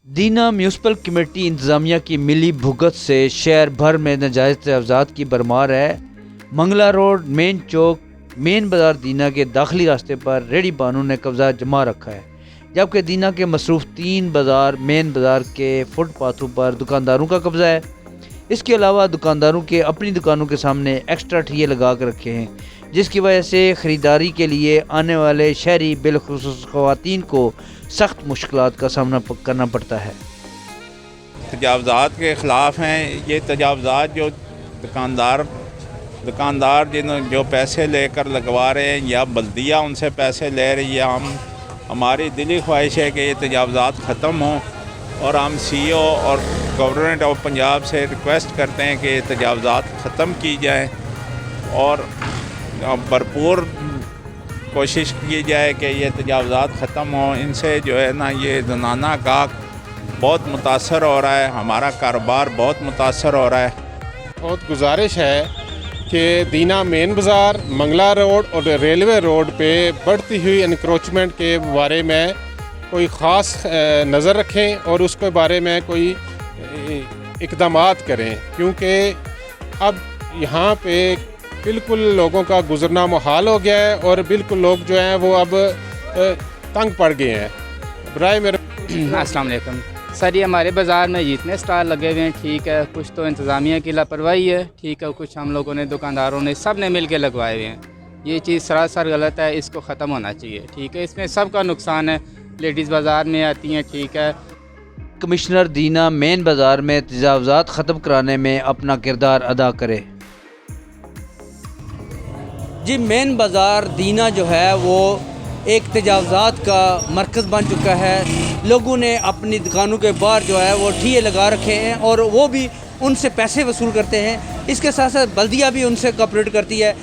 दीना municipal committee इंतज़ामिया की मिली भुगत से शहर भर में नाजायज़ तहफ़्ज़ात की भरमार है। मंगला रोड, मेन चौक, मेन बाज़ार दीना के दाखिली रास्ते पर रेडी बानों ने कब्ज़ा जमा रखा है, जबकि दीना के मसरूफ़ 3 बाज़ार मेन बाज़ार के फुटपाथों पर दुकानदारों का कब्ज़ा है। इसके अलावा दुकानदारों के अपनी दुकानों के सामने एक्स्ट्रा ठिये लगा कर रखे हैं, जिसकी वजह से ख़रीदारी के लिए आने वाले शहरी बिलखुसूस ख़वातीन को सख्त मुश्किलात का सामना करना पड़ता है। तजावज़ात के ख़िलाफ़ हैं ये तजावज़ात जो दुकानदार जो पैसे लेकर लगवा रहे हैं या बल्दिया उनसे पैसे ले रही है। हमारी दिली ख्वाहिश है कि ये तजावज़ात ख़त्म हों और हम CEO और गवर्नमेंट ऑफ पंजाब से रिक्वेस्ट करते हैं कि ये तजावज़ात ख़त्म की जाए और भरपूर कोशिश की जाए कि ये तजावज़ात ख़त्म हों। इनसे जो है ना ये ज़नाना गाहक बहुत मुतासर हो रहा है, हमारा कारोबार बहुत मुतासर हो रहा है। बहुत गुजारिश है कि दीना मेन बाज़ार, मंगला रोड और रेलवे रोड पे बढ़ती हुई एनक्रोचमेंट के बारे में कोई ख़ास नज़र रखें और उसके बारे में कोई इक़दामात करें, क्योंकि अब यहाँ पे बिल्कुल लोगों का गुज़रना मुहाल हो गया है और बिल्कुल लोग जो हैं वो अब तंग पड़ गए हैं। बराए मेरे अस्सलाम वालेकुम सर, ये हमारे बाज़ार में जितने स्टॉल लगे हुए हैं ठीक है, कुछ तो इंतज़ामिया की लापरवाही है, ठीक है, कुछ हम लोगों ने दुकानदारों ने सब ने मिल के लगवाए हुए हैं। ये चीज़ सरासर गलत है, इसको ख़त्म होना चाहिए, ठीक है। इसमें सबका नुकसान है, लेडीज़ बाज़ार में आती हैं, ठीक है। कमिश्नर दीना मेन बाज़ार में तजावज़ात ख़त्म कराने में अपना किरदार अदा करे। जी, मेन बाज़ार दीना जो है वो एक तजावज़ात का मरकज़ बन चुका है। लोगों ने अपनी दुकानों के बाहर जो है वो ठिये लगा रखे हैं और वो भी उनसे पैसे वसूल करते हैं। इसके साथ साथ बल्दिया भी उनसे कोऑपरेट करती है।